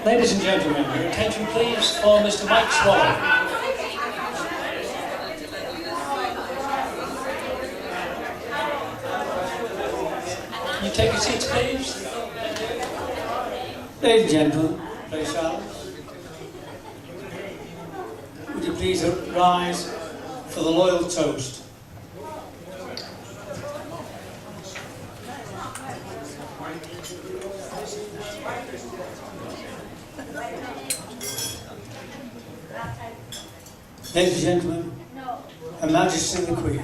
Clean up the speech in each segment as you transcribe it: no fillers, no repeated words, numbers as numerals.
Ladies and gentlemen, your attention please for Mr. Mike Swallow. Can you take your seats please? Ladies and gentlemen, please silence. Would you please rise for the loyal toast? Ladies and gentlemen, Her Majesty the Queen.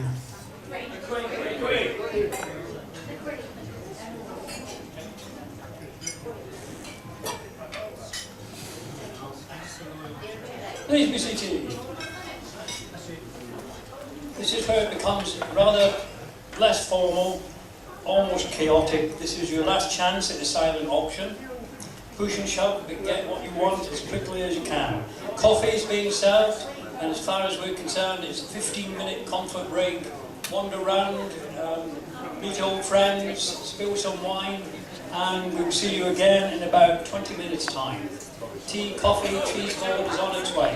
Please be seated. This is where it becomes rather less formal, almost chaotic. This is your last chance at the silent auction. Push and shove, but get what you want as quickly as you can. Coffee is being served, and as far as we're concerned, it's a 15-minute comfort break. Wander around, meet old friends, spill some wine, and we'll see you again in about 20 minutes' time. Tea, coffee, cheese board is on its way.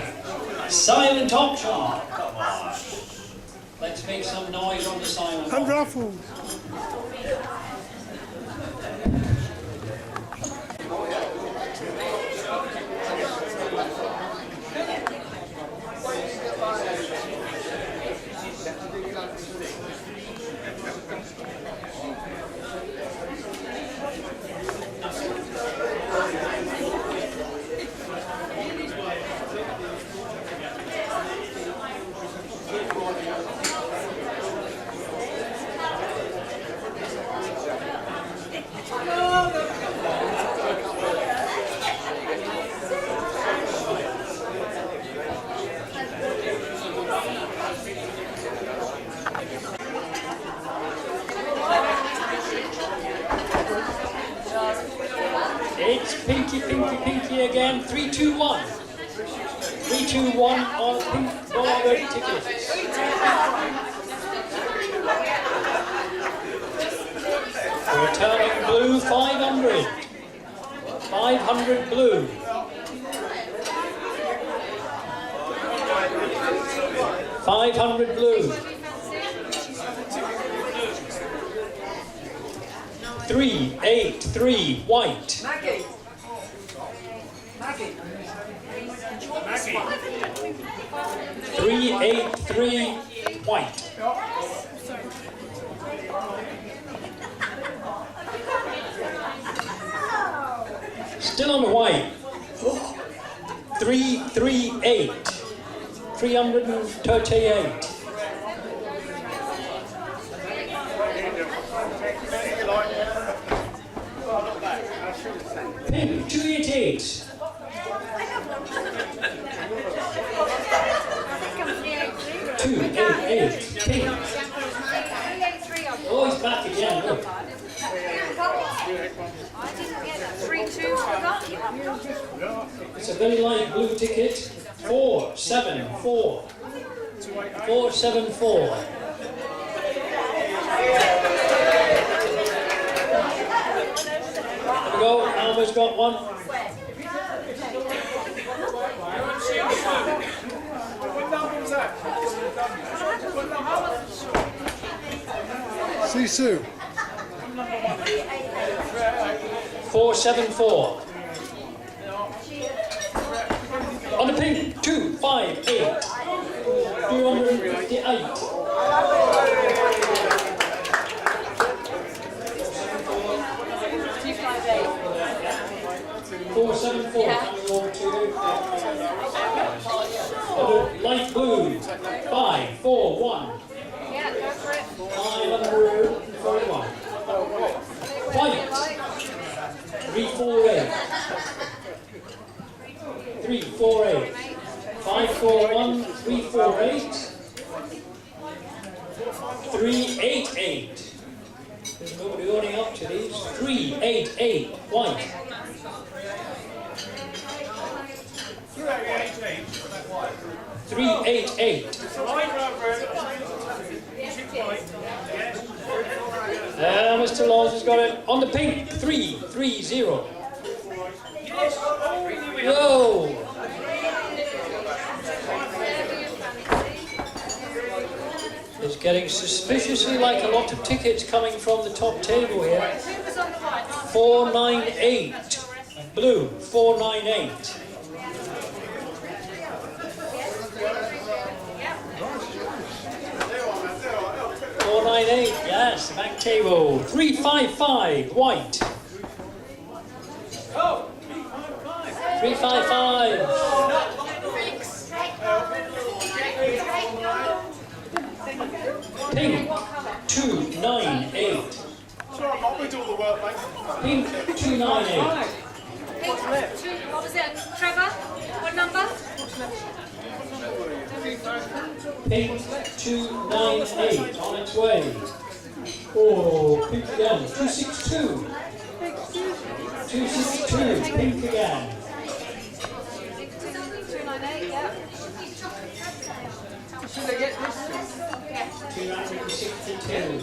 Silent auction! Come on. Let's make some noise on the silent auction. Unruffled. It's pinky, pinky, pinky again. 3, 2, 1. 3, 2, 1 on pink borrowed tickets. Returning blue, 500. 500 blue. 500 blue. 3, 8, 3, white. Maggie. 3, 8, 3, white. Still on the white. 3, 3, 8. 338. Pink, 288. 288. Pink. Oh, he's back again. Look. I didn't get that. 3, 2, forgot. It's a very light blue ticket. 4, 7, 4. 4, 7, 4. There we go. Alva's got one. Sisu. 4, 7, 4. On the pink, 2, 5, 8. 258. 4, 7, 4. Coming over to on the light blue, 5, 4, 1. Yeah, go for it. 541. White. 3, 4, 8. 3, 4, 8. 5, 4, 1. 3, 4, 8. 3, 8, 8. There's nobody owning up to these. 3, 8, 8. White. 3, 8, 8. Mr. Laws has got it on the pink. 3, 3, 0. Whoa! It's getting suspiciously like a lot of tickets coming from the top table here. 498. Blue, 498. 498, yes, the back table. 355, white. 355. Pink, 298. Pink, 298. Pink, what was it? Trevor? What number? Pink 298 on its way. Oh, pink again. 262. 262. Pink again. 298, yeah. Should I get this? 262.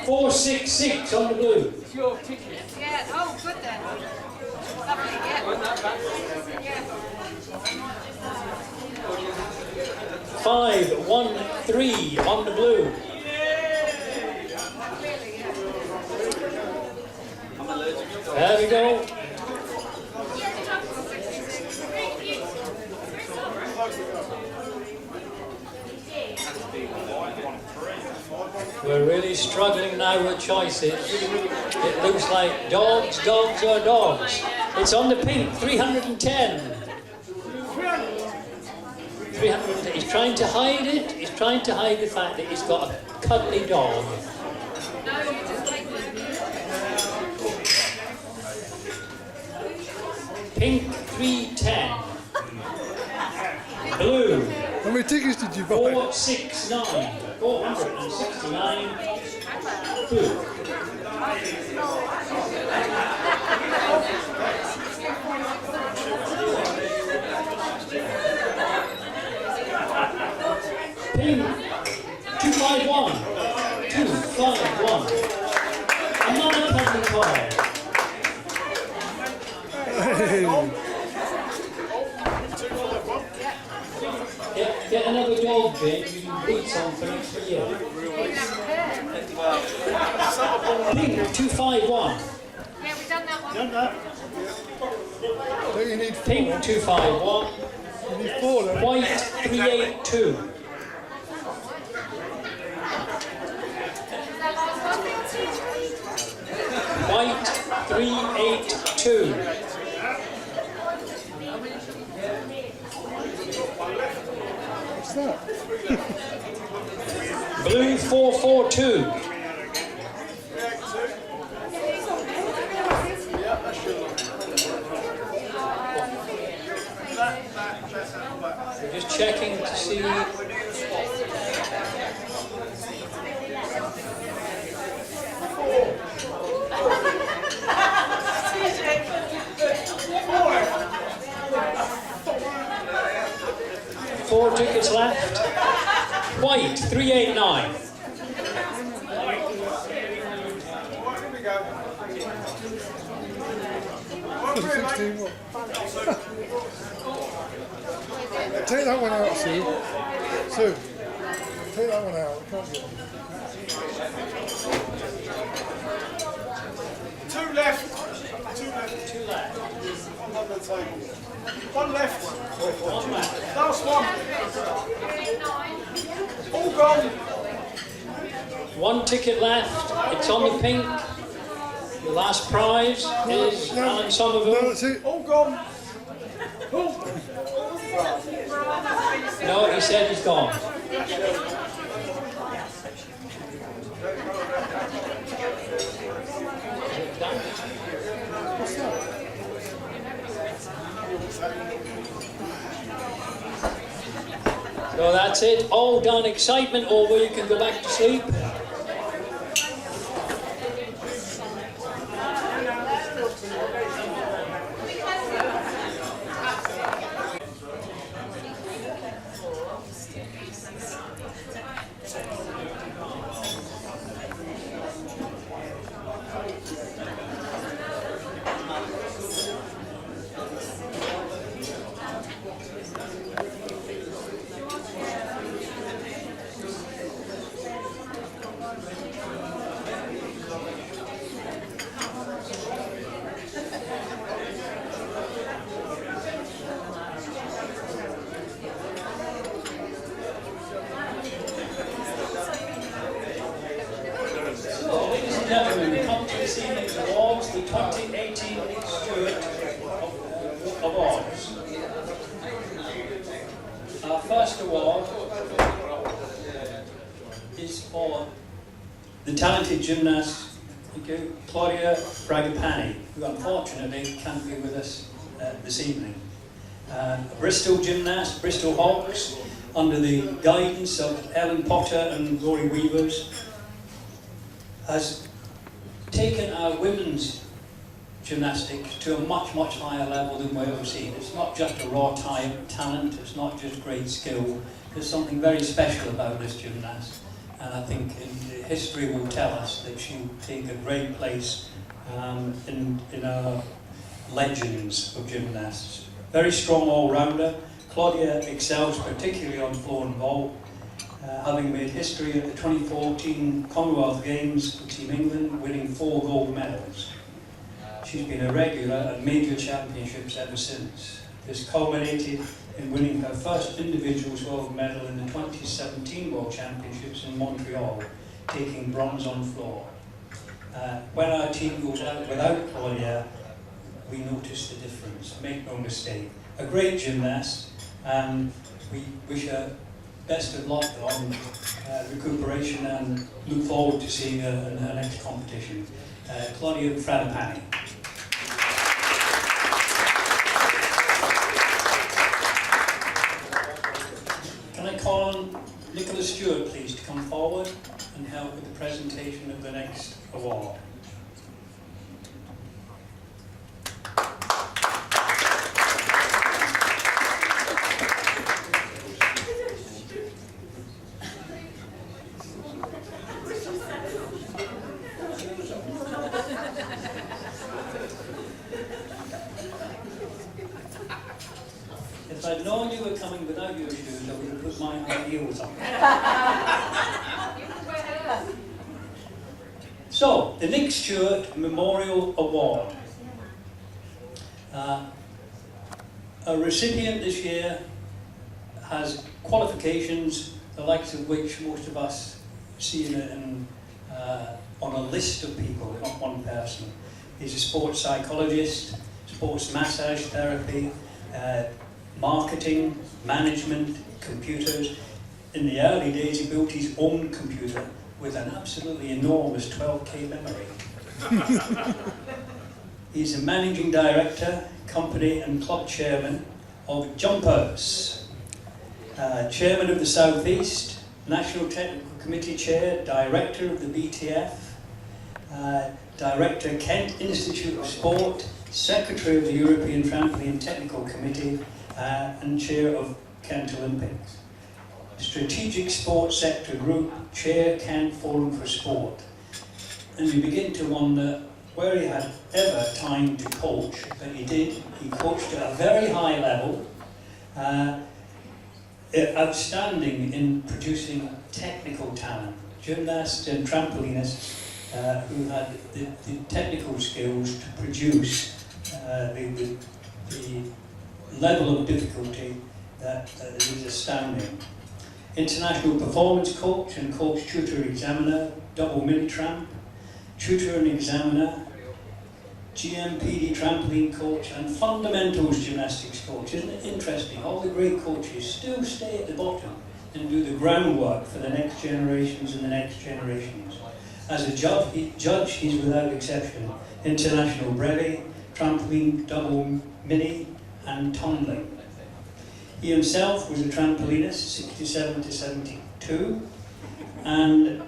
466 on the blue. It's your ticket. Yeah, oh, good then. Lovely, yeah. Wasn't that bad? Yeah. 513 on the blue. There we go. We're really struggling now with choices. It looks like dogs, dogs or dogs. It's on the pink, 310. 300. He's trying to hide it. He's trying to hide the fact that he's got a cuddly dog. No, you just take one. Pink 310. Blue How many tickets did you buy? 469. 469. Blue. Pink 251. 251. Another cuddly card. Get another dog, James. You can beat something for you. Pink 251. Yeah, we've done that one. Don't you need four? Pink 251. You need four then. White 382. White 382. What's that? Blue 442. We're just checking to see. Four tickets left. White 389. Take that one out, Sue. Sue, take that one out. I can't get it. Two left. On the table. One left. Last one. All gone. One ticket left. It's on the pink. The last prize is Alan Somerville. No, that's it. All gone. No, he said he's gone. So that's it. All done. Excitement over. You can go back to sleep. awards. Our first award is for the talented gymnast, Claudia Fragapane, who unfortunately can't be with us this evening. A Bristol gymnast, Bristol Hawks, under the guidance of Ellen Potter and Rory Weavers, has taken our women's gymnastics to a much, much higher level than we've ever seen. It's not just a raw talent, it's not just great skill, there's something very special about this gymnast. And I think history will tell us that she'll take a great place in our legends of gymnasts. Very strong all-rounder. Claudia excels particularly on floor and vault, having made history at the 2014 Commonwealth Games for Team England, winning 4 gold medals. She's been a regular at major championships ever since. This culminated in winning her first individuals gold medal in the 2017 World Championships in Montreal, taking bronze on floor. When our team goes out without Claudia, we notice the difference, make no mistake. A great gymnast, and we wish her best of luck on recuperation and look forward to seeing her in her next competition. Claudia Fragapane. Can I call on Nik Stuart, please, to come forward and help with the presentation of the next award. If I'd known you were coming without your shoes, I would have put my high heels on. So, the Nik Stuart Memorial Award. A recipient this year has qualifications, the likes of which most of us see on a list of people, not one person. He's a sports psychologist, sports massage therapy, marketing, management, computers. In the early days, he built his own computer with an absolutely enormous 12K memory. He's a managing director, company and club chairman of Jumpers, chairman of the South East, National Technical Committee chair, director of the BTF, director Kent Institute of Sport, secretary of the European Trampoline Technical Committee, and chair of Kent Olympics. Strategic Sports Sector Group, chair Kent Forum for Sport. And you begin to wonder where he had ever time to coach, but he did. He coached at a very high level, outstanding in producing technical talent, gymnasts and trampolinists who had the technical skills to produce the level of difficulty that is astounding. International performance coach and coach tutor examiner, double mini-tramp, tutor and examiner, GMPD trampoline coach, and fundamentals gymnastics coach. Isn't it interesting? All the great coaches still stay at the bottom and do the groundwork for the next generations and the next generations. As a judge, he's without exception. International brevet, trampoline, double mini, and tumbling. He himself was a trampolinist, 67 to 72, and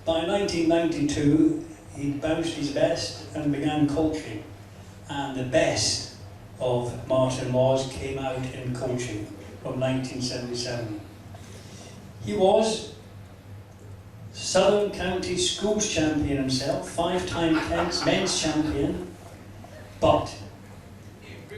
by 1992 he bounced his best and began coaching, and the best of Martin Laws came out in coaching from 1977. He was Southern County Schools champion himself, 5-time Kent's men's champion, but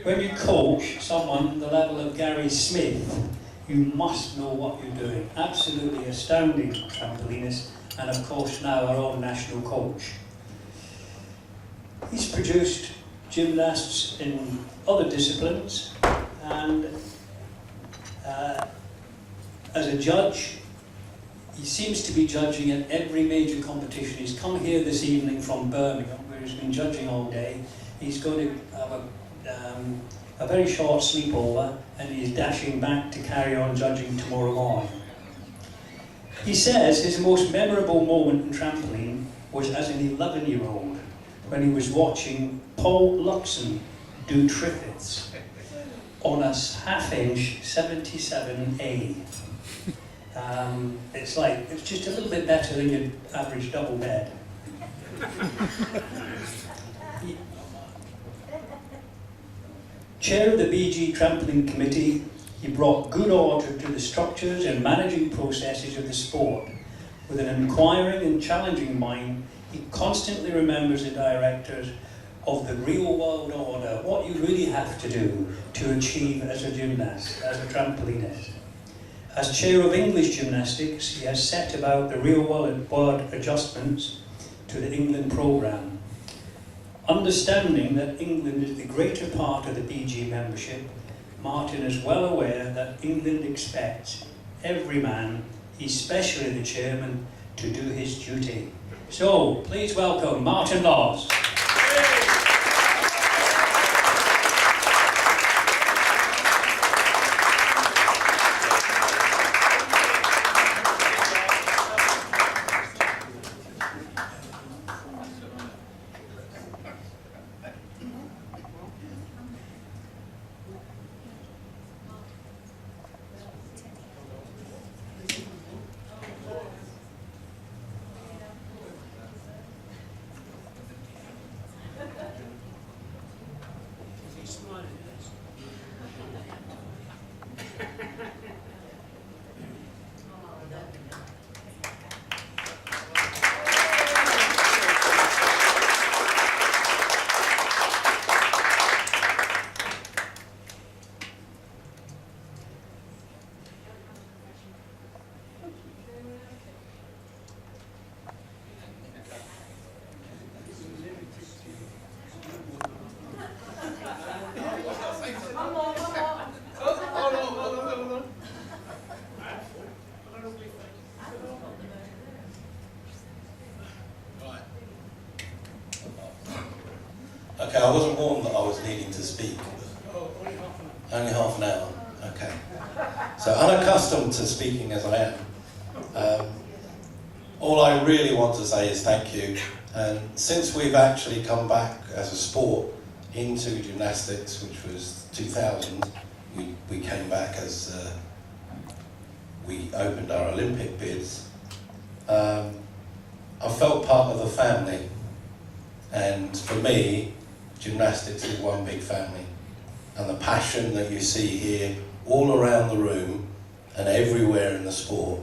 when you coach someone the level of Gary Smith, you must know what you're doing. Absolutely astounding trampolinist, and of course now our own national coach. He's produced gymnasts in other disciplines, and as a judge, he seems to be judging at every major competition. He's come here this evening from Birmingham, where he's been judging all day. He's going to have a a very short sleepover, and he's dashing back to carry on judging tomorrow morning. He says his most memorable moment in trampoline was as an 11-year-old when he was watching Paul Luxon do triples on a half-inch 77A. It's just a little bit better than your average double bed. Chair of the BG Trampoline Committee, he brought good order to the structures and managing processes of the sport. With an inquiring and challenging mind, he constantly remembers the directors of the real world order, what you really have to do to achieve as a gymnast, as a trampolinist. As chair of English Gymnastics, he has set about the real world adjustments to the England programme. Understanding that England is the greater part of the BG membership, Martin is well aware that England expects every man, especially the chairman, to do his duty. So, please welcome Martin Laws. Okay, I wasn't warned that I was needing to speak. Only half an hour. Okay. So unaccustomed to speaking as I am, all I really want to say is thank you. And since we've actually come back as a sport into gymnastics, which was 2000, we came back as we opened our Olympic bids. I felt part of the family, and for me, gymnastics is one big family, and the passion that you see here all around the room and everywhere in the sport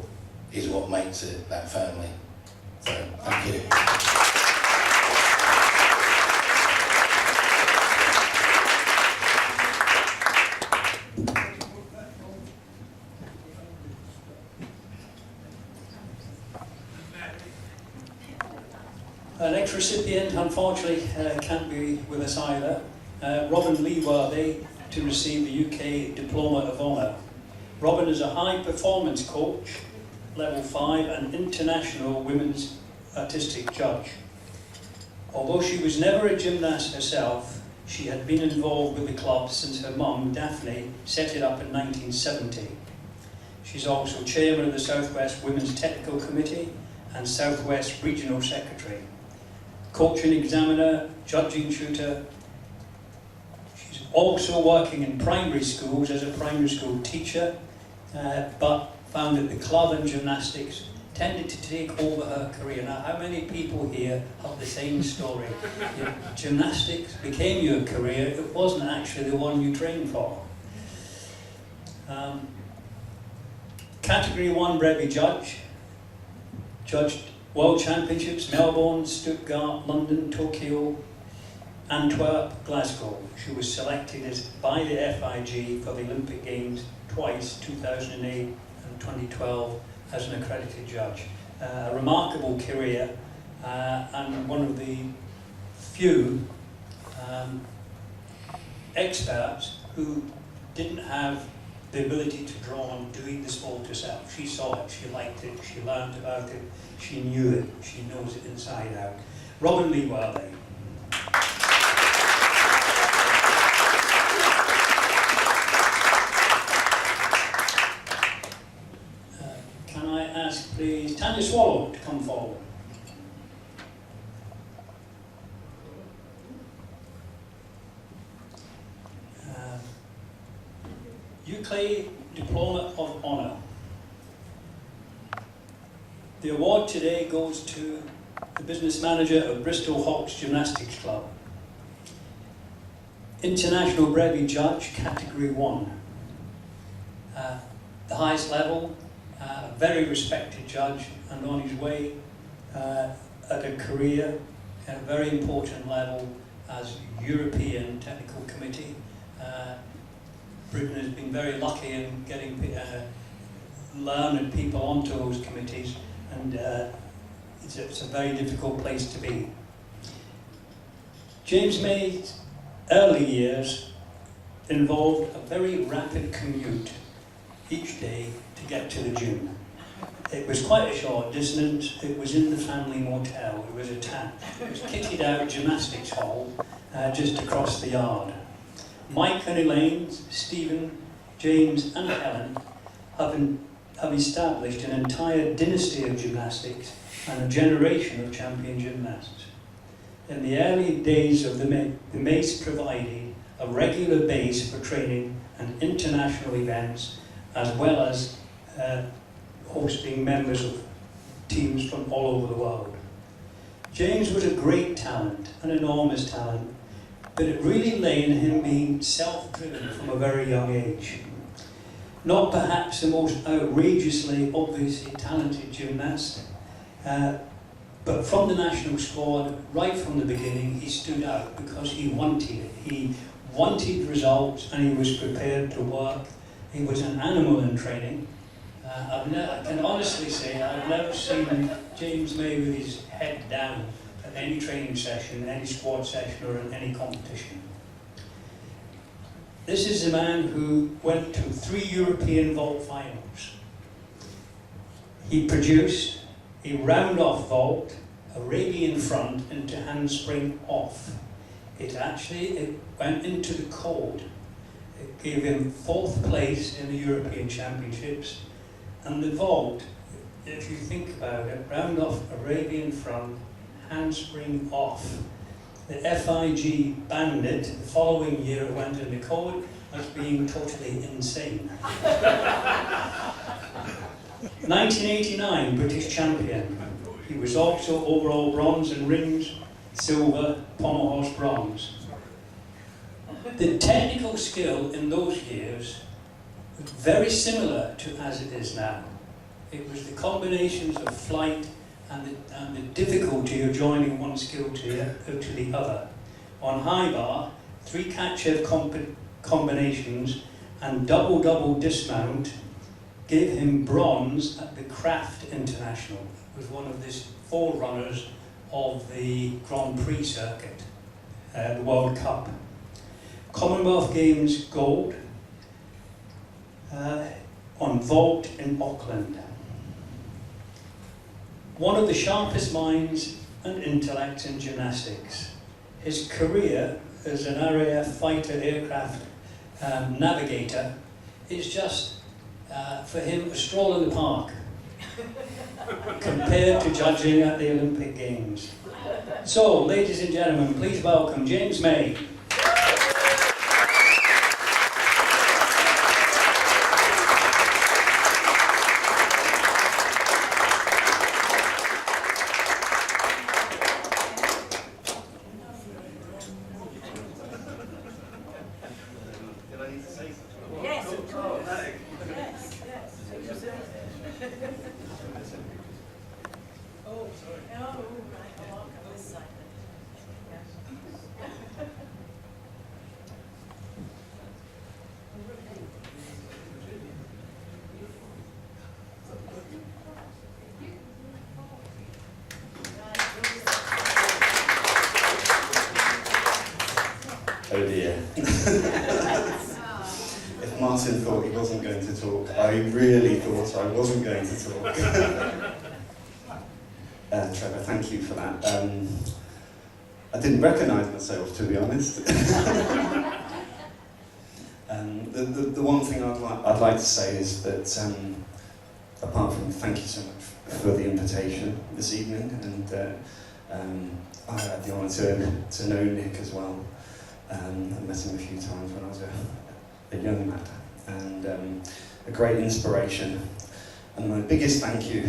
is what makes it that family. So, thank you. Our next recipient, unfortunately, can't be with us either. Robin Leeworthy to receive the UK Diploma of Honour. Robin is a high performance coach, level 5, and international women's artistic judge. Although she was never a gymnast herself, she had been involved with the club since her mum, Daphne, set it up in 1970. She's also chairman of the Southwest Women's Technical Committee and Southwest Regional Secretary. Coaching examiner, judging tutor. She's also working in primary schools as a primary school teacher, but found that the club and gymnastics tended to take over her career. Now, how many people here have the same story? Gymnastics became your career, it wasn't actually the one you trained for. Category 1 brevet judge, judged World Championships, Melbourne, Stuttgart, London, Tokyo, Antwerp, Glasgow. She was selected by the FIG for the Olympic Games twice, 2008 and 2012, as an accredited judge. A remarkable career, and one of the few experts who didn't have the ability to draw on doing the sport herself. She saw it, she liked it, she learned about it, she knew it, she knows it inside out. Robin Leeworthy. Tanya Swallow to come forward. UK Diploma of Honour. The award today goes to the business manager of Bristol Hawks Gymnastics Club. International Brevet Judge, Category 1. The highest level, a very respected judge, and on his way at a career at a very important level as European Technical Committee. Britain has been very lucky in getting learned people onto those committees, and it's a very difficult place to be. James May's early years involved a very rapid commute each day to get to the gym. It was quite a short distance. It was in the family motel. It was attached. It was kitted out gymnastics hall just across the yard. Mike and Elaine, Stephen, James and Helen have established an entire dynasty of gymnastics and a generation of champion gymnasts. In the early days of the Mace provided a regular base for training and international events, as well as hosting members of teams from all over the world. James was a great talent, an enormous talent, but it really lay in him being self-driven from a very young age. Not perhaps the most outrageously, obviously talented gymnast, but from the national squad, right from the beginning, he stood out because he wanted it. He wanted results and he was prepared to work. He was an animal in training. I can honestly say I've never seen James May with his head down at any training session, any squad session or in any competition. This is a man who went to 3 European vault finals. He produced a round-off vault, Arabian front into handspring off. It went into the code. It gave him 4th place in the European Championships. And the vault, if you think about it, round-off Arabian front, handspring off. The FIG banned it. The following year it went in the code as being totally insane. 1989, British champion. He was also overall bronze in rings, silver, pommel horse bronze. The technical skill in those years was very similar to as it is now. It was the combinations of flight and the difficulty of joining one skill to the other. On high bar, 3 Kachev combinations and double-double dismount gave him bronze at the Kraft International. It was one of the forerunners of the Grand Prix circuit, the World Cup. Commonwealth Games gold on vault in Auckland. One of the sharpest minds and intellects in gymnastics. His career as an RAF fighter aircraft navigator is just, for him, a stroll in the park compared to judging at the Olympic Games. So, ladies and gentlemen, please welcome James May. Oh dear. If Martin thought he wasn't going to talk, I really thought I wasn't going to talk. Trevor, thank you for that. I didn't recognise myself, to be honest. The one thing I'd like to say is that apart from thank you so much for the invitation this evening, and I had the honour to know Nik as well. I met him a few times when I was a young lad, and a great inspiration. And my biggest thank you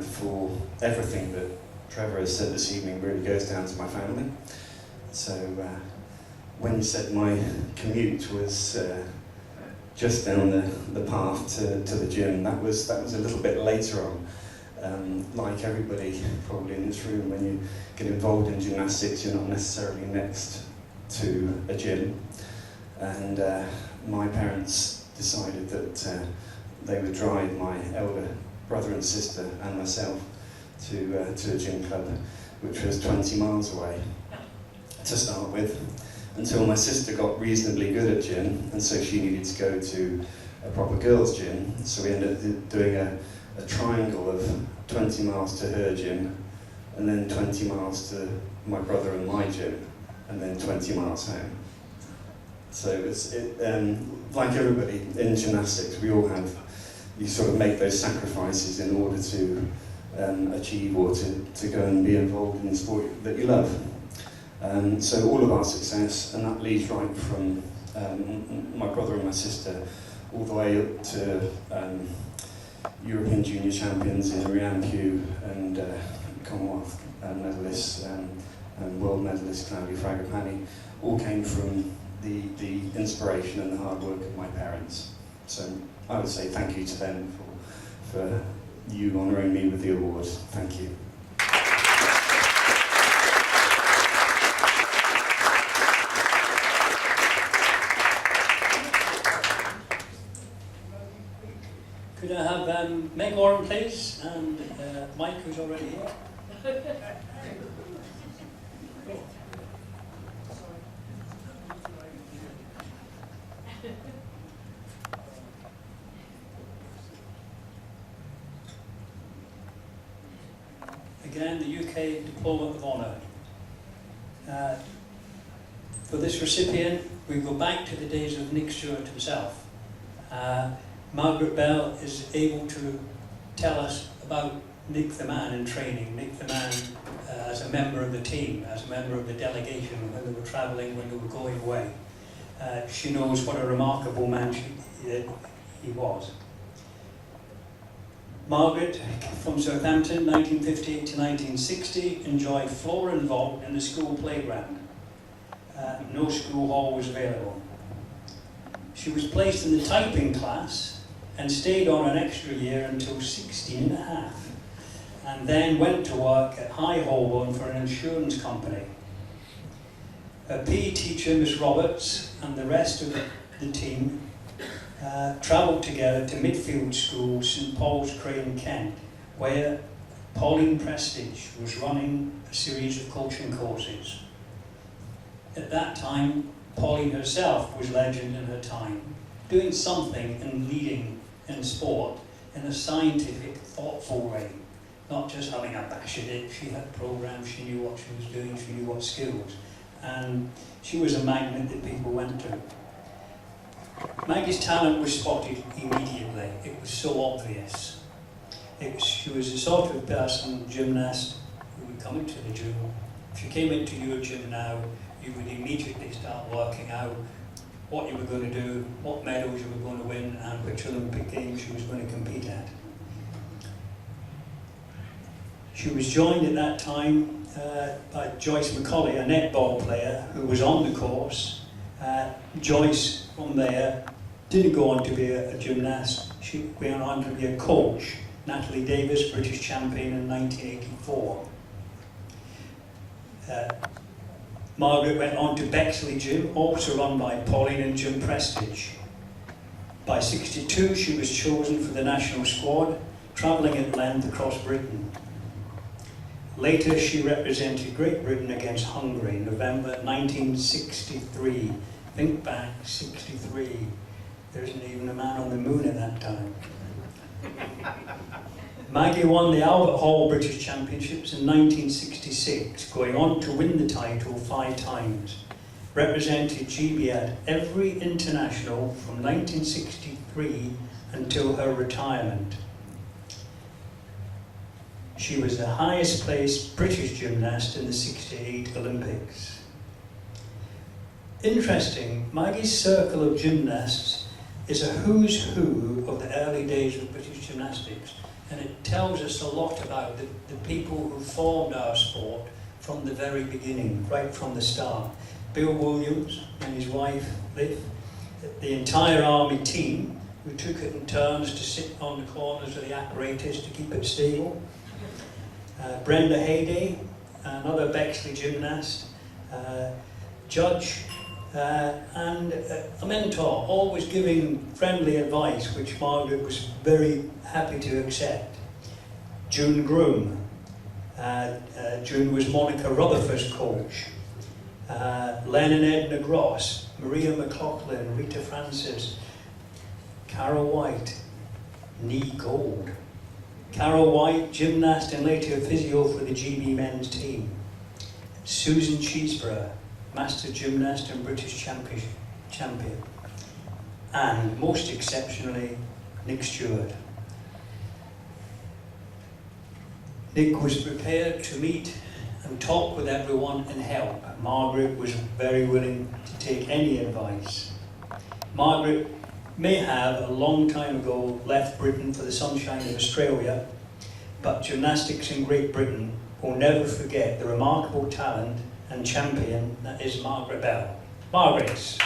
for everything that Trevor has said this evening really goes down to my family. So when you said my commute was just down the path to the gym, that was a little bit later on. Like everybody probably in this room, when you get involved in gymnastics, you're not necessarily next to a gym. And my parents decided that they would drive my elder brother and sister and myself to a gym club, which was 20 miles away to start with, until my sister got reasonably good at gym, and so she needed to go to a proper girls' gym. So we ended up doing a triangle of 20 miles to her gym, and then 20 miles to my brother and my gym, and then 20 miles home. So like everybody in gymnastics, we all have, you sort of make those sacrifices in order to achieve or to go and be involved in the sport that you love. So all of our success, and that leads right from my brother and my sister, all the way up to European Junior Champions in Riampu and Commonwealth medalists and world medalist Claudia Fragapane, all came from the inspiration and the hard work of my parents. So I would say thank you to them for you honouring me with the award. Thank you. Could I have Meg Warren, please, and Mike, who's already here. Again, the UK Diploma of Honour. For this recipient, we go back to the days of Nik Stuart himself. Margaret Bell is able to tell us about Nik the man in training, Nik the man as a member of the team, as a member of the delegation, when they were travelling, when they were going away. She knows what a remarkable man he was. Margaret, from Southampton, 1958 to 1960, enjoyed floor involved in the school playground. No school hall was available. She was placed in the typing class and stayed on an extra year until 16 and a half, and then went to work at High Holborn for an insurance company. Her PE teacher, Miss Roberts, and the rest of the team travelled together to Midfield School, St Paul's Crane, Kent, where Pauline Prestige was running a series of coaching courses. At that time, Pauline herself was legend in her time, doing something and leading in sport in a scientific, thoughtful way, not just having a bash at it. She had programs, she knew what she was doing, she knew what skills, and she was a magnet that people went to. Maggie's talent was spotted immediately. It was so obvious. She was the sort of person, gymnast, who would come into the gym. If you came into your gym now, you would immediately start working out what you were going to do, what medals you were going to win, and which Olympic Games you was going to compete at. She was joined at that time by Joyce McCauley, a netball player who was on the course. Joyce, from there, didn't go on to be a gymnast. She went on to be a coach. Natalie Davis, British champion in 1984. Margaret went on to Bexley Gym, also run by Pauline and Jim Prestige. By 1962, she was chosen for the national squad, travelling at length across Britain. Later, she represented Great Britain against Hungary, November 1963. Think back, 63. There isn't even a man on the moon at that time. Maggie won the Albert Hall British Championships in 1966, going on to win the title 5 times. Represented GB at every international from 1963 until her retirement. She was the highest placed British gymnast in the '68 Olympics. Interesting, Maggie's circle of gymnasts is a who's who of the early days of British gymnastics, and it tells us a lot about the people who formed our sport from the very beginning, right from the start. Bill Williams and his wife, Liv, the entire army team who took it in turns to sit on the corners of the apparatus to keep it stable. Brenda Hayday, another Bexley gymnast, judge, and a mentor, always giving friendly advice, which Margaret was very happy to accept. June Groom. June was Monica Rutherford's coach. Len and Edna Gross, Maria McLaughlin, Rita Francis, Carol White, Nee Gold. Carol White, gymnast and later physio for the GB men's team. Susan Cheeseborough, master gymnast and British champion. And most exceptionally, Nik Stuart. Nik was prepared to meet and talk with everyone and help. Margaret was very willing to take any advice. Margaret may have, a long time ago, left Britain for the sunshine of Australia, but gymnastics in Great Britain will never forget the remarkable talent and champion that is Margaret Bell. Margaret.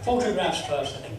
Photographs first, I think.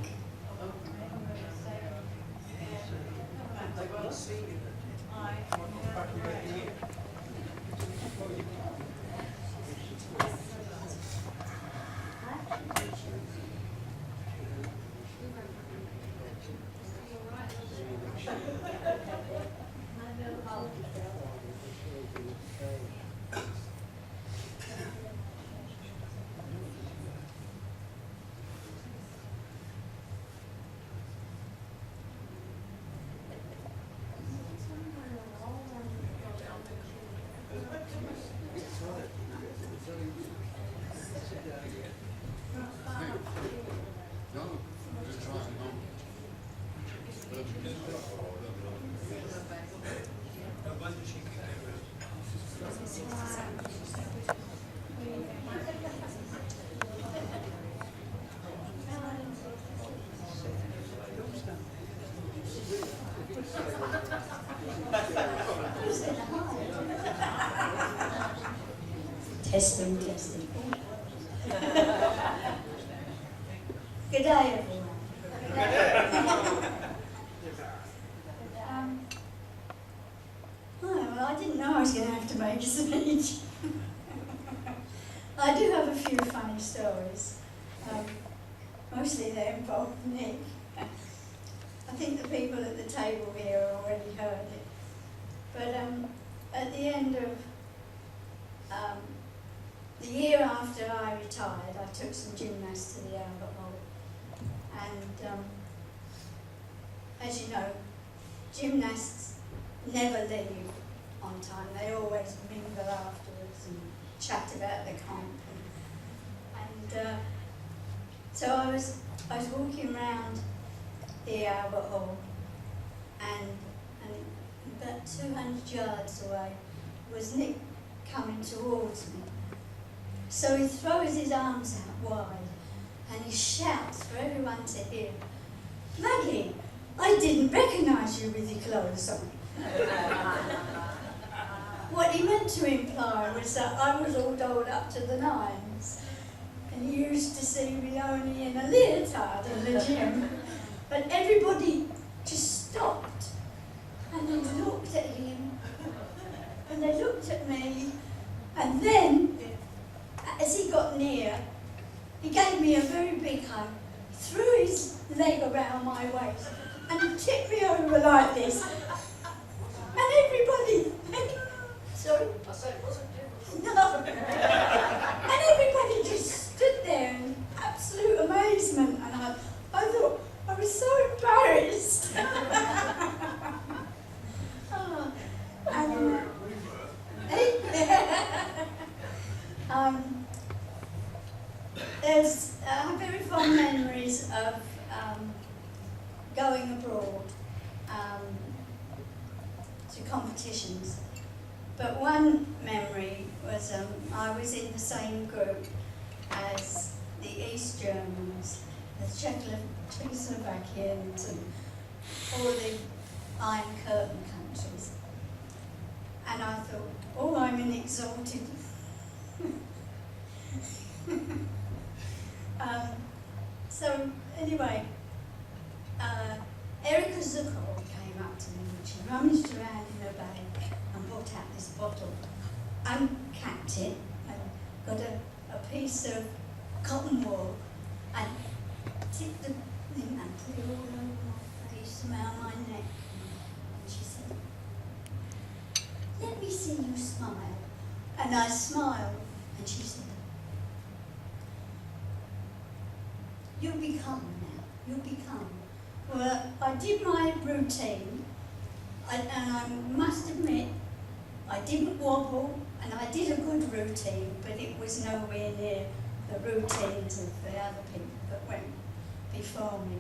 Testing. Good day, everyone. Well, I didn't know I was going to have to make a speech. I do have a few funny stories. Mostly they involve Nik. I think the people at the table here already heard it. But at the end of the year after I retired, I took some gymnasts to the Albert Hall. And as you know, gymnasts never leave on time. They always mingle afterwards and chat about the comp. And so I was walking around the Albert Hall, and about 200 yards away was Nik coming towards me. So he throws his arms out wide and he shouts for everyone to hear, "Maggie, I didn't recognise you with your clothes on." What he meant to imply was that I was all dolled up to the nines, and he used to see me only in a leotard in the gym. But everybody just stopped and they looked at him and they looked at me, and then as he got near, he gave me a very big hug, threw his leg around my waist and tipped me over like this. And everybody, sorry? I said, was it different abroad to competitions. But one memory was I was in the same group as the East Germans, the Czechoslovakians, and all the Iron Curtain countries. And I thought, oh, I'm an exalted. So anyway, Erika Zucker came up to me and she rummaged around in her bag and brought out this bottle, uncapped it, and got a piece of cotton wool and tipped the thing and put it all over my face, around my neck. And she said, "Let me see you smile." And I smiled, and she said, "You'll be calm now, you'll be calm." Well, I did my routine, and I must admit, I didn't wobble, and I did a good routine, but it was nowhere near the routines of the other people that went before me.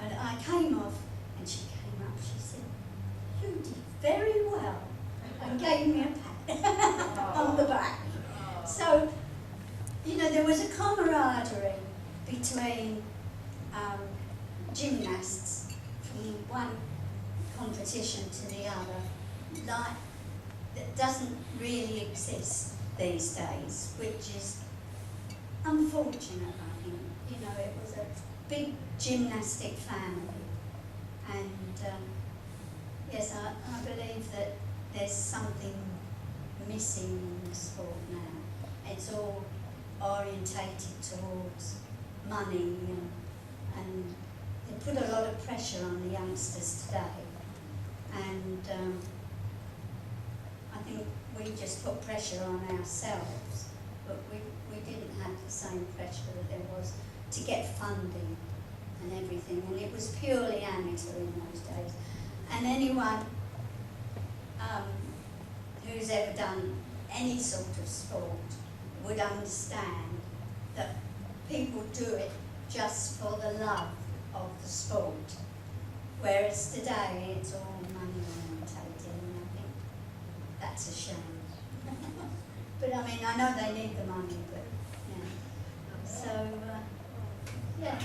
And I came off, and she came up, she said, "You did very well," and gave me a pat on the back. So, you know, there was a camaraderie between gymnasts from one competition to the other, like that doesn't really exist these days, which is unfortunate, I think. You know, it was a big gymnastic family, and yes, I believe that there's something missing in the sport now. It's all orientated towards money, and they put a lot of pressure on the youngsters today, and I think we just put pressure on ourselves, but we didn't have the same pressure that there was to get funding and everything, and it was purely amateur in those days. And anyone who's ever done any sort of sport would understand that people do it just for the love of the sport, whereas today it's all money orientated, and I think that's a shame. But I mean, I know they need the money, but yeah. So yeah.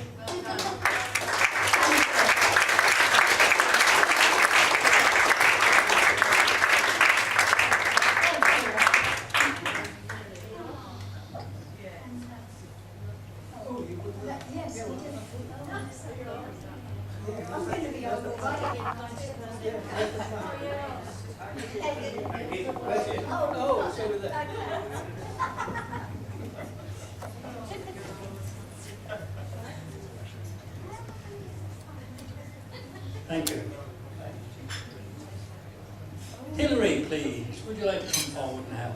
Yes, we do. I'm going to be overweight. Oh, so with that. Thank you. Hillary, please, would you like to come forward now?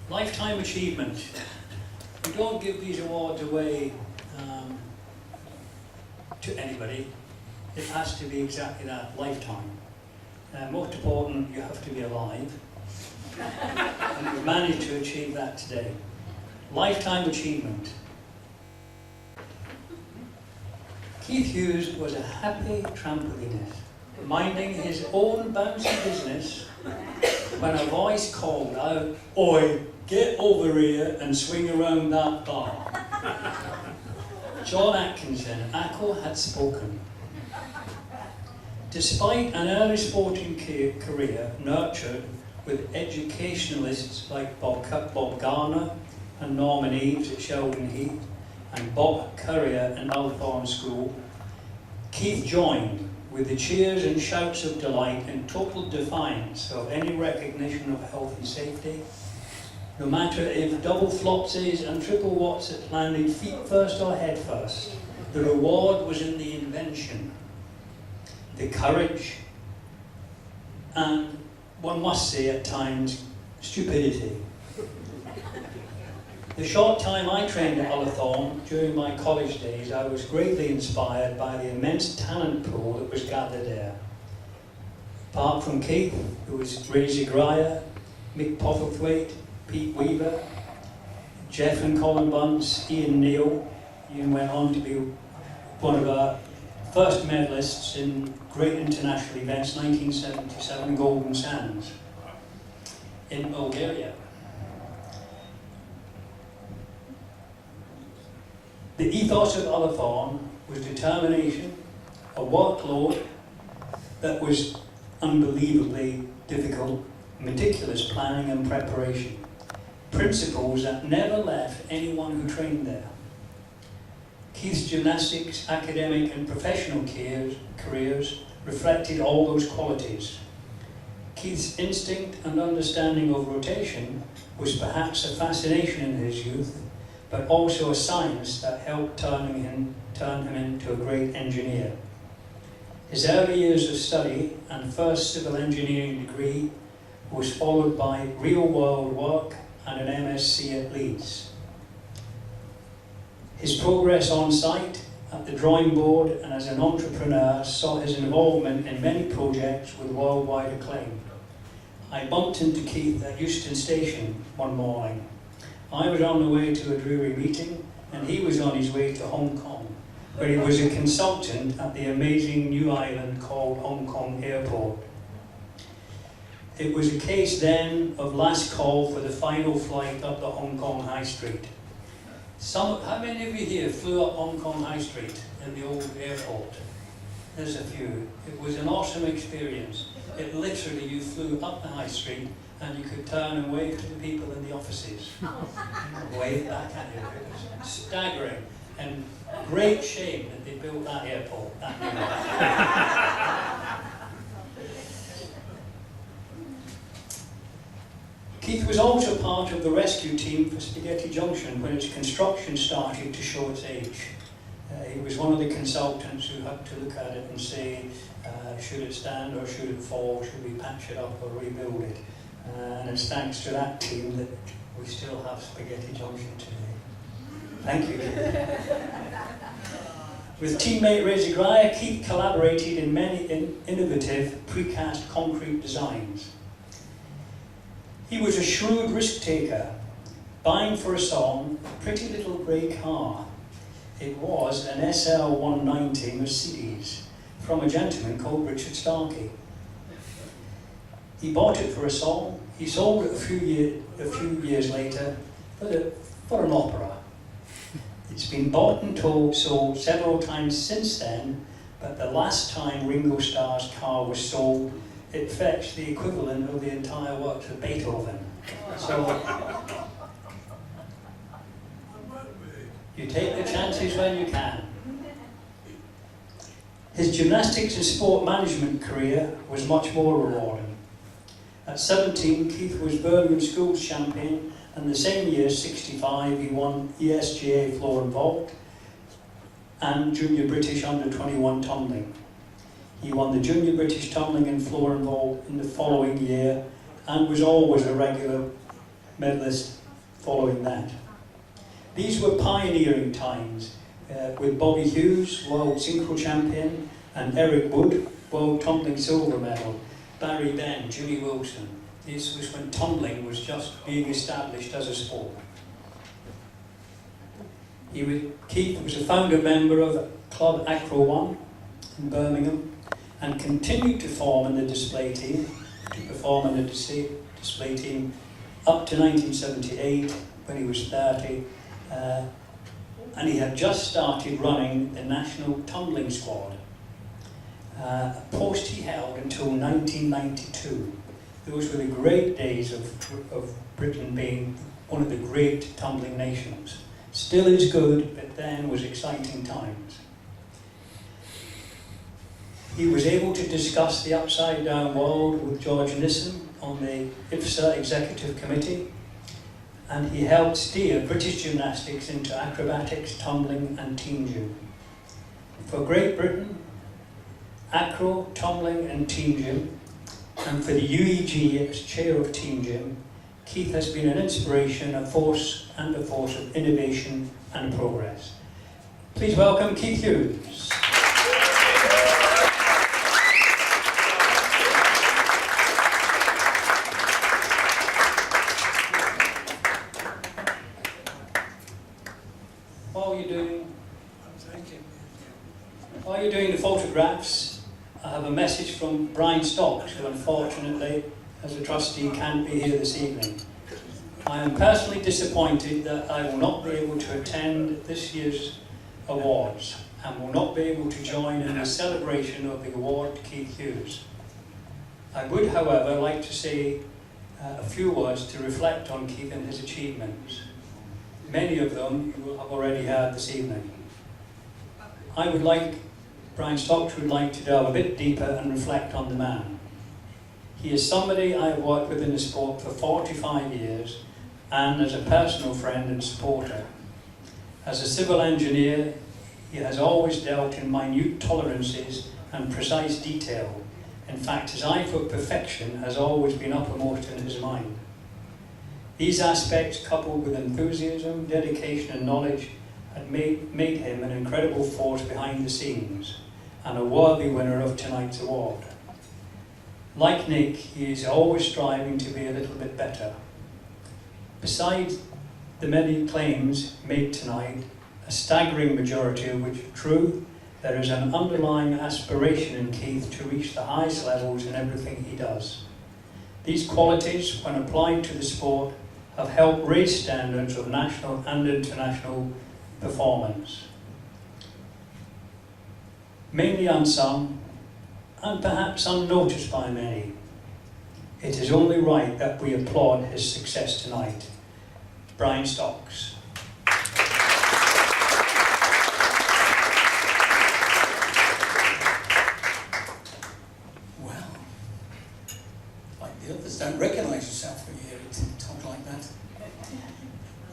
Lifetime achievement. We don't give these awards away to anybody. It has to be exactly that, lifetime. Most important, you have to be alive. And we've managed to achieve that today. Lifetime achievement. Keith Hughes was a happy trampolinist, minding his own bouncy business when a voice called out, "Oi, get over here and swing around that bar." John Atkinson, Ackle had spoken. Despite an early sporting career nurtured with educationalists like Bob Garner and Norman Eaves at Sheldon Heath and Bob Currier and Althorn School, Keith joined with the cheers and shouts of delight in total defiance of any recognition of health and safety. No matter if double flopsies and triple watts had landed feet first or head first, the reward was in the invention, the courage, and one must say at times, stupidity. The short time I trained at Ullathorne during my college days, I was greatly inspired by the immense talent pool that was gathered there. Apart from Keith, there was Ray Zagraya, Mick Popov, Pete Weaver, Jeff and Colin Bunce, Ian Neal. Ian went on to be one of our first medalists in great international events, 1977 Golden Sands in Bulgaria. The ethos of Ullathorne was determination, a workload that was unbelievably difficult, meticulous planning and preparation, principles that never left anyone who trained there. Keith's gymnastics, academic and professional careers reflected all those qualities. Keith's instinct and understanding of rotation was perhaps a fascination in his youth, but also a science that helped turn him into a great engineer. His early years of study and first civil engineering degree was followed by real-world work and an MSc at Leeds. His progress on site, at the drawing board and as an entrepreneur saw his involvement in many projects with worldwide acclaim. I bumped into Keith at Euston Station one morning. I was on the way to a Drury meeting and he was on his way to Hong Kong, where he was a consultant at the amazing new island called Hong Kong Airport. It was a case then of last call for the final flight up the Hong Kong High Street. How many of you here flew up Hong Kong High Street in the old airport? There's a few. It was an awesome experience. It literally, you flew up the high street and you could turn and wave to the people in the offices. Wave back at you. It was staggering. And great shame that they built that airport that year. Keith was also part of the rescue team for Spaghetti Junction when its construction started to show its age. He was one of the consultants who had to look at it and say, should it stand or should it fall, should we patch it up or rebuild it? And it's thanks to that team that we still have Spaghetti Junction today. Thank you. With teammate Ray Zagraya, Keith collaborated in many innovative precast concrete designs. He was a shrewd risk taker, buying for a song a pretty little grey car. It was an SL190 Mercedes from a gentleman called Richard Starkey. He bought it for a song. He sold it a few years later for an opera. It's been bought and sold several times since then, but the last time Ringo Starr's car was sold, it fetched the equivalent of the entire works of Beethoven. So you take the chances when you can. His gymnastics and sport management career was much more rewarding. At 17, Keith was Birmingham Schools champion, and the same year, 65, he won ESGA floor and vault and Junior British under-21 tumbling. He won the Junior British tumbling and floor and vault in the following year and was always a regular medalist following that. These were pioneering times with Bobby Hughes, world synchro champion, and Eric Wood, world tumbling silver medal, Barry Ben, Jimmy Wilson. This was when tumbling was just being established as a sport. Keith was a founder member of Club Acro 1 in Birmingham and continued to perform in the display team up to 1978 when he was 30, and he had just started running the national tumbling squad, a post he held until 1992. Those were the great days of Britain being one of the great tumbling nations. Still is good, but then was exciting times. He was able to discuss the upside down world with George Nissen on the IFSA Executive Committee, and he helped steer British gymnastics into acrobatics, tumbling and team gym. For Great Britain, acro, tumbling and team gym, and for the UEG as chair of team gym, Keith has been an inspiration, a force of innovation and progress. Please welcome Keith Hughes. photographs, I have a message from Brian Stocks, who unfortunately, as a trustee, can't be here this evening. I am personally disappointed that I will not be able to attend this year's awards and will not be able to join in the celebration of the award to Keith Hughes. I would, however, like to say a few words to reflect on Keith and his achievements. Many of them you will have already heard this evening. Brian Stocks would like to delve a bit deeper and reflect on the man. He is somebody I have worked with in the sport for 45 years and as a personal friend and supporter. As a civil engineer, he has always dealt in minute tolerances and precise detail. In fact, his eye for perfection has always been uppermost in his mind. These aspects, coupled with enthusiasm, dedication and knowledge, had made him an incredible force behind the scenes and a worthy winner of tonight's award. Like Nick, he is always striving to be a little bit better. Besides the many claims made tonight, a staggering majority of which are true, there is an underlying aspiration in Keith to reach the highest levels in everything he does. These qualities, when applied to the sport, have helped raise standards of national and international performance. Mainly unsung, and perhaps unnoticed by many, it is only right that we applaud his success tonight. Brian Stocks. Well, like the others, don't recognise yourself when you hear it talk like that.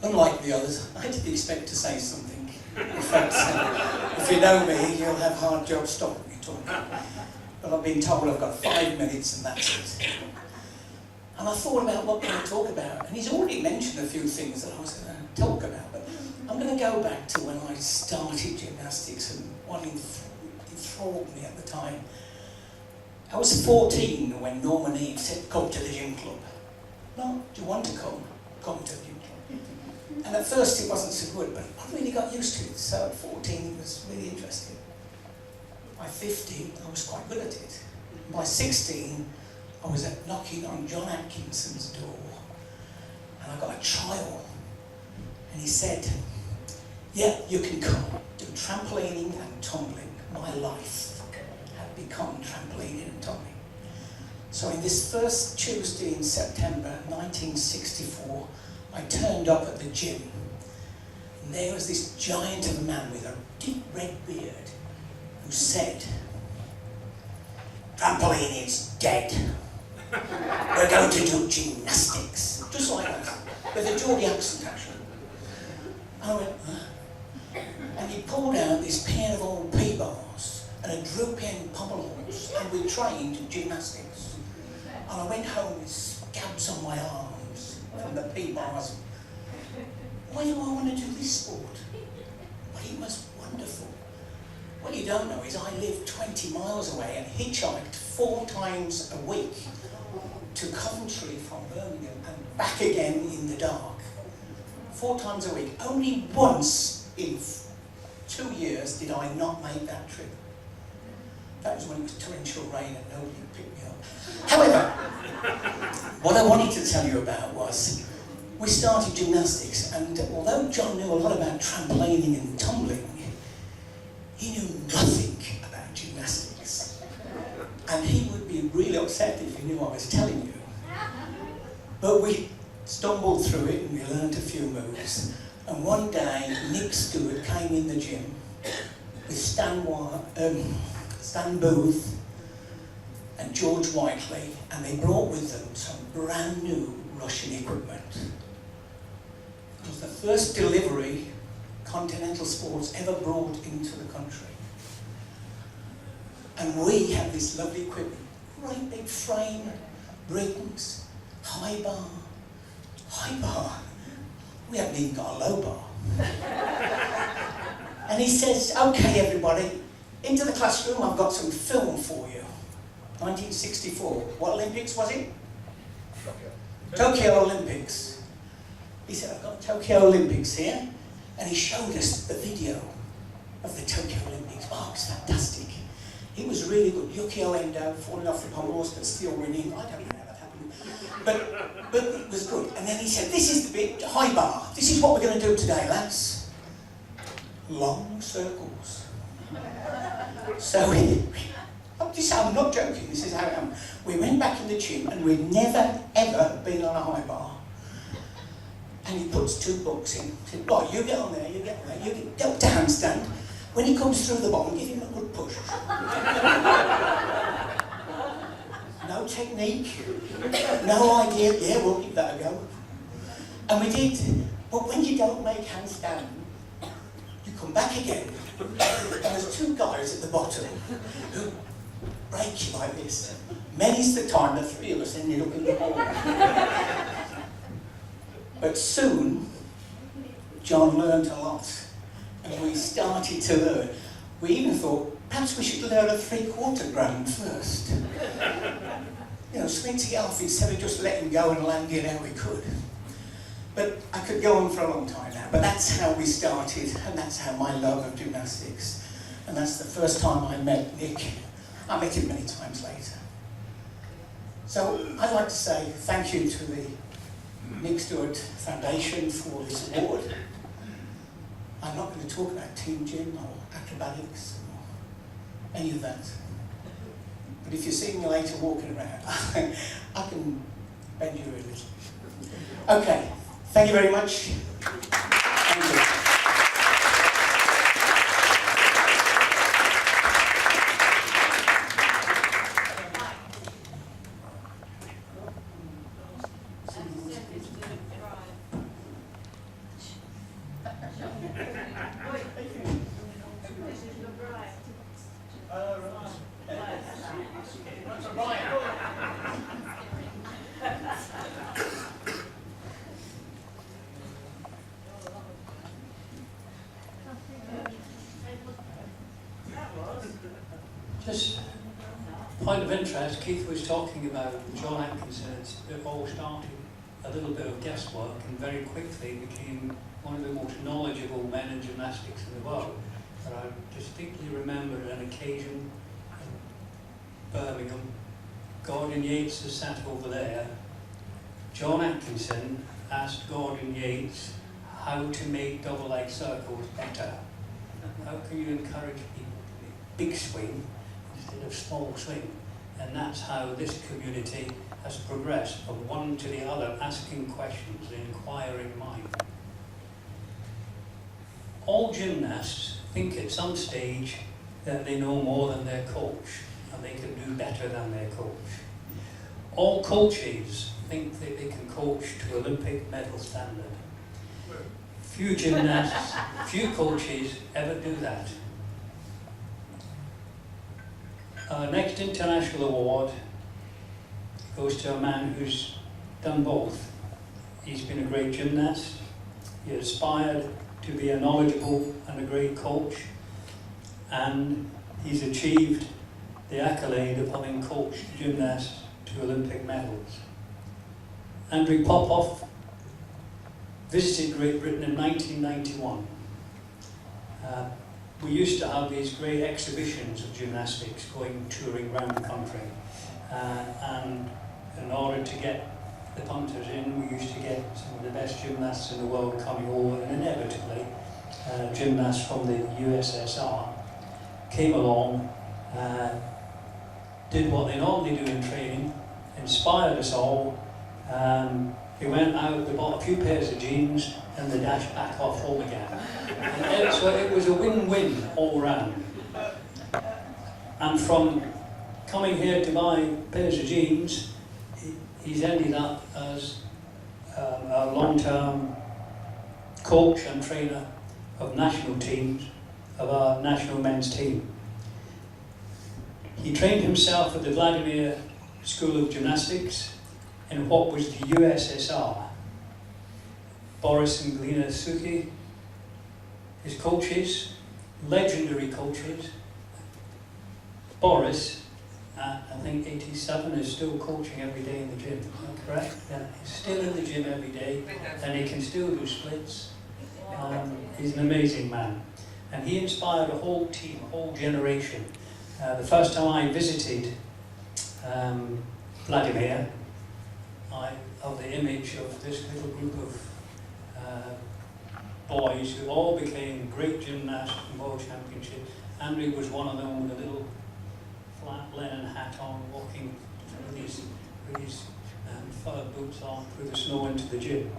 Unlike the others, I did expect to say something. In fact, if you know me, you'll have hard job stopping me talking. But I've been told I've got 5 minutes and that's it. And I thought about what can I talk about, and he's already mentioned a few things that I was going to talk about, but I'm going to go back to when I started gymnastics and what enthralled me at the time. I was 14 when Norman Eve said, "Come to the gym club." "No, do you want to come? Come to the gym club." And at first it wasn't so good, but I really got used to it, so at 14 it was really interesting. By 15 I was quite good at it. By 16 I was knocking on John Atkinson's door, and I got a trial, and he said, "Yeah, you can come, do trampolining and tumbling." My life had become trampolining and tumbling. So in this first Tuesday in September 1964, I turned up at the gym, and there was this giant of a man with a deep red beard who said, "Trampoline is dead. We're going to do gymnastics." Just like that, with a Geordie accent actually. And I went, "Huh?" And he pulled out this pair of old P-bars and a droop-in pommel horse, and we trained gymnastics. And I went home with scabs on my arms from the P-bars. Why do I want to do this sport? Well, it was wonderful. What you don't know is I lived 20 miles away and hitchhiked 4 times a week to Coventry from Birmingham and back again in the dark. 4 times a week. Only once in 2 years did I not make that trip. That was when it was torrential rain and nobody picked me up. However, what I wanted to tell you about was, we started gymnastics, and although John knew a lot about trampolining and tumbling, he knew nothing about gymnastics. And he would be really upset if he knew I was telling you. But we stumbled through it and we learned a few moves. And one day, Nik Stuart came in the gym with Stan Booth and George Whiteley, and they brought with them some brand new Russian equipment. It was the first delivery Continental Sports ever brought into the country. And we had this lovely equipment, great big frame, rings, high bar. We haven't even got a low bar. And he says, "Okay everybody, into the classroom, I've got some film for you." 1964, what Olympics was it? Tokyo Olympics. He said, "I've got Tokyo Olympics here." And he showed us the video of the Tokyo Olympics. Oh, it's fantastic. He was really good. Yukio Endo, falling off the pommels but still winning. I don't know how that happened. But it was good. And then he said, this is the bit, high bar. This is what we're going to do today, lads. Long circles. So I'm not joking, this is how it happened. We went back in the gym and we'd never, ever been on a high bar. And he puts 2 books in. He said, right, you get on there, you get on there, you get go to handstand. When he comes through the bottom, give him a good push. No technique, no idea, yeah, we'll give that a go. And we did. But when you don't make handstand, you come back again. And there's 2 guys at the bottom who break you like this. Many's the time that 3 of us ended up in the hall. But soon, John learned a lot, and we started to learn. We even thought, perhaps we should learn a 3/4 ground first. You know, something to get off instead of just letting go and landing how we could. But I could go on for a long time now, but that's how we started, and that's how my love of gymnastics. And that's the first time I met Nik. I met him many times later. So I'd like to say thank you to the Nik Stuart Foundation for this award. I'm not going to talk about team gym or acrobatics or any of that. But if you see me later walking around, I can bend you a little. Okay, thank you very much. Thank you. Just point of interest, Keith was talking about John Atkinson. It all started a little bit of guesswork and very quickly became one of the most knowledgeable men in gymnastics in the world. But I distinctly remember an occasion in Birmingham. Gordon Yates has sat over there. John Atkinson asked Gordon Yates how to make double leg circles better. How can you encourage people to make big swing instead of small swing? And that's how this community has progressed from one to the other, asking questions, the inquiring mind. All gymnasts think at some stage that they know more than their coach and they can do better than their coach. All coaches think that they can coach to Olympic medal standard. Few gymnasts, few coaches ever do that. Our next international award goes to a man who's done both. He's been a great gymnast. He aspired to be a knowledgeable and a great coach, and he's achieved the accolade of having coached gymnasts to Olympic medals. Andrei Popov visited Great Britain in 1991. We used to have these great exhibitions of gymnastics going touring around the country, and in order to get the punters in, we used to get some of the best gymnasts in the world coming over, and inevitably gymnasts from the USSR came along, did what they normally do in training, inspired us all. They went out, they bought a few pairs of jeans, and they dashed back off home again. And so it was a win-win all round. And from coming here to buy pairs of jeans, he's ended up as a long-term coach and trainer of national teams, of our national men's team. He trained himself at the Vladimir School of Gymnastics in what was the USSR. Boris and Glina Suki, his coaches, legendary coaches. Boris, I think 87, is still coaching every day in the gym, is that correct? Yeah, he's still in the gym every day, and he can still do splits. He's an amazing man. And he inspired a whole team, a whole generation The first time I visited Vladimir, I have the image of this little group of boys who all became great gymnasts in world championships. Andrei was one of them with a little flat linen hat on, walking with his fur boots on through the snow into the gym.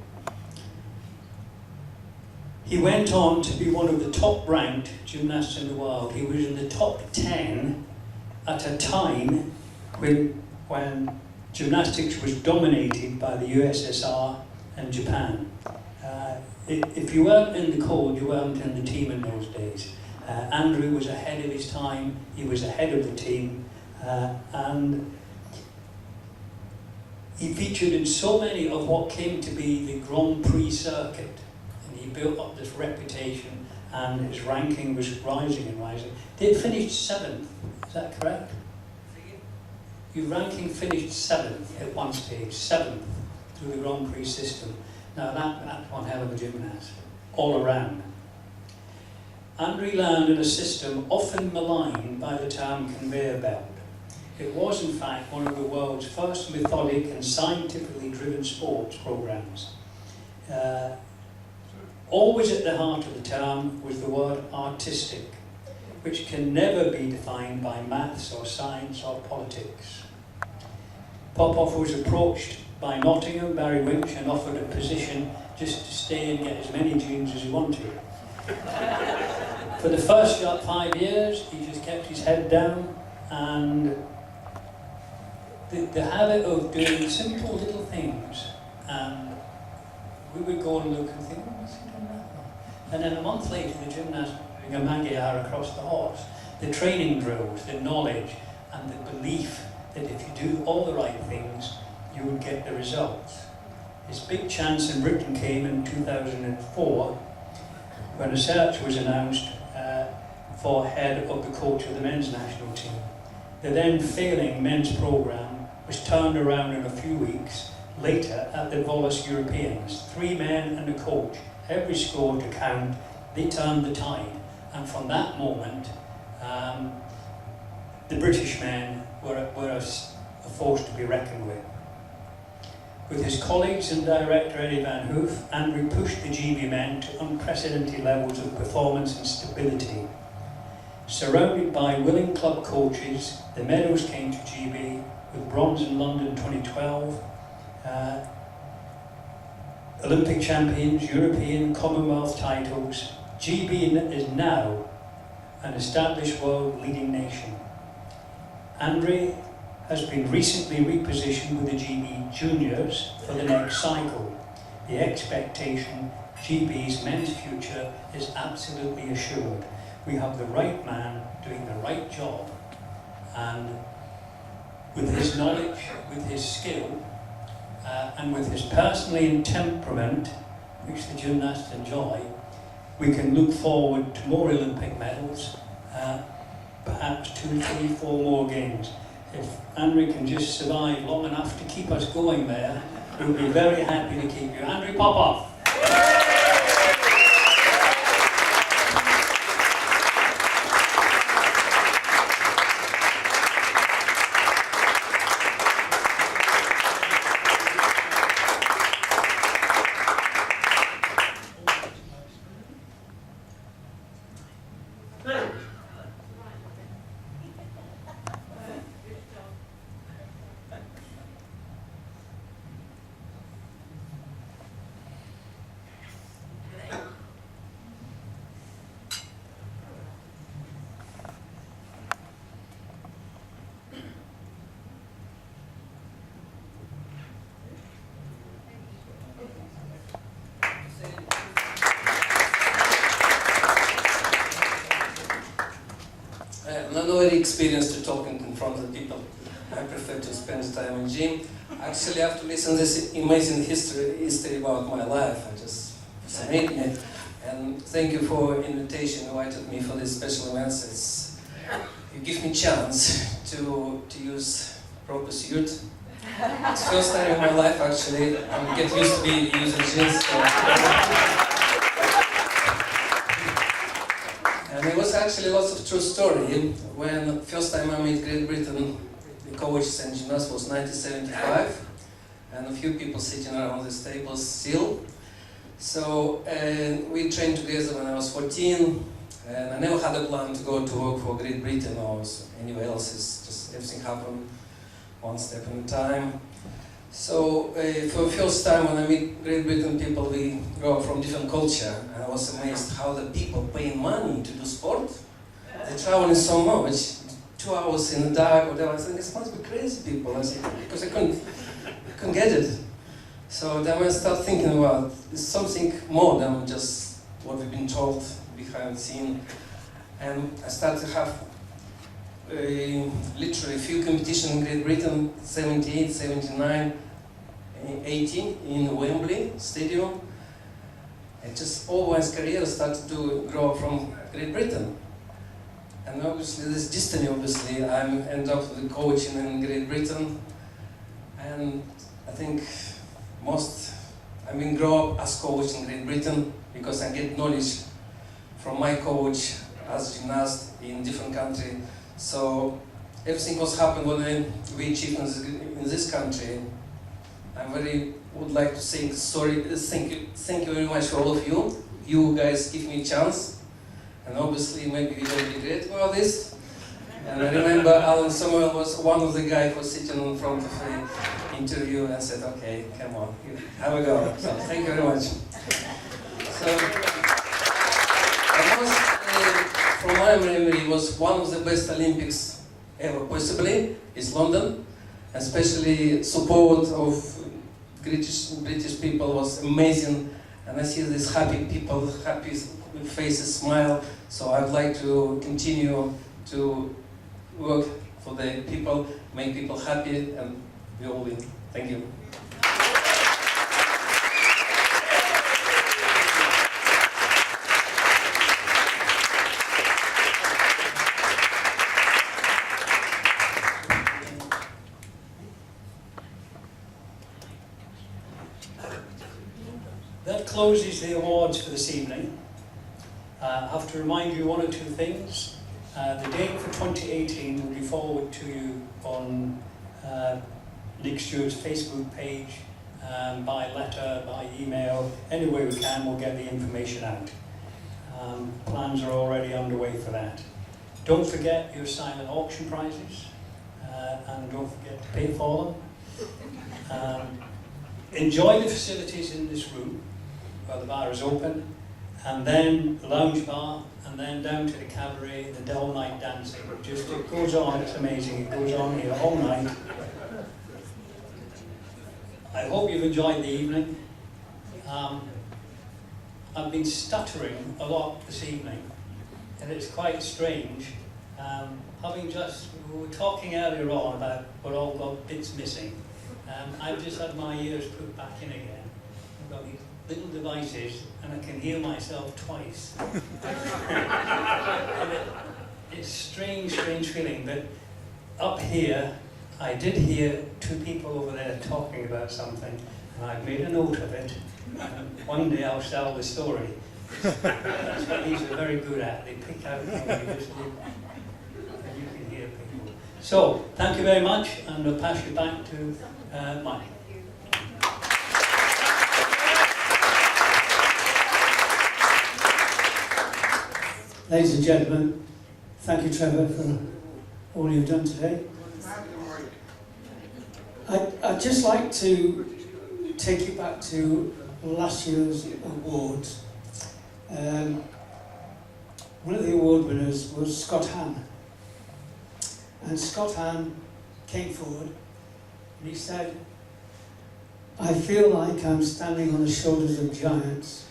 He went on to be one of the top-ranked gymnasts in the world. He was in the top 10 at a time when gymnastics was dominated by the USSR and Japan. If you weren't in the code, you weren't in the team in those days. Andrew was ahead of his time, he was ahead of the team, and he featured in so many of what came to be the Grand Prix circuit, and he built up this reputation, and his ranking was rising and rising. They finished 7th, is that correct? Your ranking finished 7th at one stage, 7th through the Grand Prix system. Now that's one hell of a gymnast, all around. Andrei learned in a system often maligned by the term conveyor belt. It was in fact one of the world's first methodic and scientifically driven sports programs. Always at the heart of the term was the word artistic, which can never be defined by maths or science or politics. Popov was approached by Nottingham, Barry Winch, and offered a position just to stay and get as many jeans as he wanted. For the first 5 years, he just kept his head down, and the habit of doing simple little things, and we would go and look and think, oh, what's he doing that for? And then a month later, the gymnast doing a magyar across the horse, the training drills, the knowledge, and the belief that if you do all the right things, you would get the results. His big chance in Britain came in 2004 when a search was announced for head of the coach of the men's national team. The then failing men's programme was turned around in a few weeks later at the Volos Europeans. 3 men and a coach, every score to count, they turned the tide. And from that moment, the British men were a force to be reckoned with. With his colleagues and director Eddie Van Hoof, Andrew pushed the GB men to unprecedented levels of performance and stability. Surrounded by willing club coaches, the medals came to GB with bronze in London 2012, Olympic champions, European, Commonwealth titles. GB is now an established world leading nation. Andrei has been recently repositioned with the GB Juniors for the next cycle. The expectation, GB's men's future is absolutely assured. We have the right man doing the right job, and with his knowledge, with his skill, and with his personality and temperament, which the gymnasts enjoy, we can look forward to more Olympic medals, perhaps 2, 3, 4 more games. If Andrei can just survive long enough to keep us going there, we'll be very happy to keep you. Andrei Popov. I'm not very experienced to talking in front of people. I prefer to spend time in gym. Actually, after listening to this amazing history about my life, I just fascinating it. And thank you for invitation, invited me for this special event. You give me chance to use proper suit. It's first time in my life actually. I get used to be using jeans. So. And And it was actually lots of true story. When first time I made Great Britain, the coaches and gymnasts was 1975, and a few people sitting around this table still. So we trained together when I was 14, and I never had a plan to go to work for Great Britain or anywhere else. It's just everything happened one step at a time. So for the first time when I meet Great Britain people, we grow up from different culture, and I was amazed how the people paying money to do sport. They're traveling so much, 2 hours in the dark or whatever. I said, this must be crazy people. I said, because I couldn't get it. So then I start thinking about it's something more than just what we've been told behind the scene. And I started to have literally a few competitions in Great Britain, 78, 79, 80 in Wembley Stadium. And just all my career started to grow from Great Britain. And obviously this destiny, obviously, I end up with coaching in Great Britain. And I think grow up as coach in Great Britain because I get knowledge from my coach as a gymnast in different country. So everything was happened when we achieved in this country. I would like to say sorry, thank you very much for all of you. You guys give me a chance, and obviously maybe we don't regret about this. And I remember Alan Samuel was one of the guys who was sitting in front of the interview and said, okay, come on, have a go. So thank you very much. So, from my memory, it was one of the best Olympics ever, possibly, is London. Especially support of British people was amazing. And I see these happy people, happy faces, smile. So I'd like to continue to work for the people, make people happy, and we all win. Thank you. That closes the awards for this evening. I have to remind you one or two things. The date for 2018 will be forwarded to you on Nik Stuart's Facebook page, by letter, by email, any way we can, we'll get the information out. Plans are already underway for that. Don't forget your silent auction prizes, and don't forget to pay for them. Enjoy the facilities in this room, where the bar is open, and then the lounge bar, and then down to the cabaret, the Dell night dancing. It goes on, it's amazing, it goes on here all night. I hope you've enjoyed the evening. I've been stuttering a lot this evening, and it's quite strange. We were talking earlier on about what all got bits missing. I've just had my ears put back in again. I've got these little devices, and I can hear myself twice. It's strange feeling, but up here, I did hear two people over there talking about something, and I've made a note of it, and one day I'll tell the story. That's what these are very good at. They pick out things and you can hear people. So, thank you very much, and I'll pass you back to Mike. Ladies and gentlemen, thank you, Trevor, for all you've done today. I'd just like to take you back to last year's awards. One of the award winners was Scott Hann. And Scott Hann came forward and he said, I feel like I'm standing on the shoulders of giants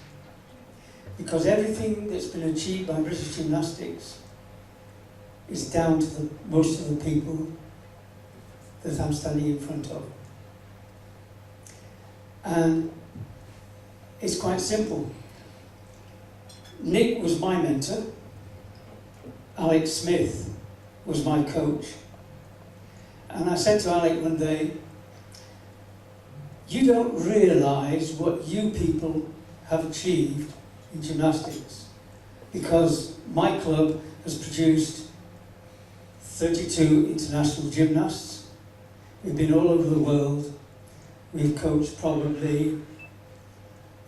because everything that's been achieved by British Gymnastics is down to most of the people that I'm standing in front of. And it's quite simple. Nik was my mentor. Alex Smith was my coach. And I said to Alec one day, you don't realise what you people have achieved in gymnastics because my club has produced 32 international gymnasts. We've been all over the world. We've coached probably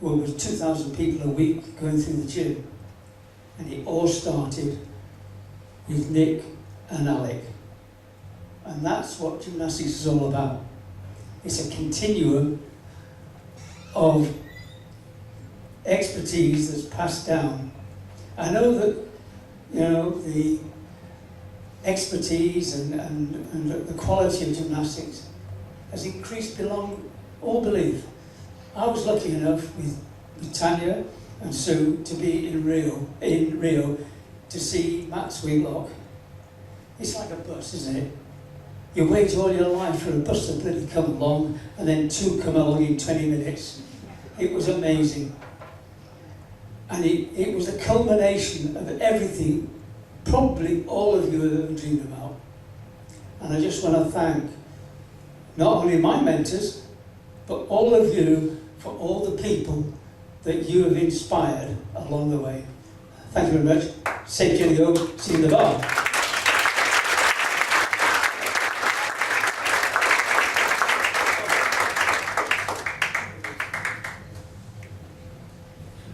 over 2,000 people a week going through the gym. And it all started with Nik and Alec. And that's what gymnastics is all about. It's a continuum of expertise that's passed down. I know that, you know, the expertise and the quality of gymnastics has increased beyond all belief. I was lucky enough with Tanya and Sue to be in Rio to see Max Wheatlock. It's like a bus, isn't it? You wait all your life for a bus to bloody come along, and then two come along in 20 minutes. It was amazing. And it was the culmination of everything probably all of you have ever dreamed about. And I just want to thank not only my mentors, but all of you for all the people that you have inspired along the way. Thank you very much. Safe journey home. See you in the bar.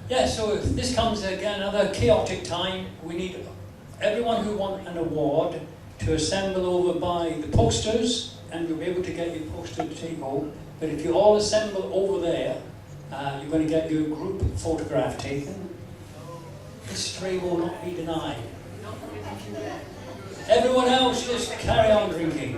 Yeah, so if this comes again another chaotic time, we need everyone who wants an award to assemble over by the posters, and you'll be able to get your poster to take home. But if you all assemble over there, you're going to get your group photograph taken. History will not be denied. Everyone else, just carry on drinking.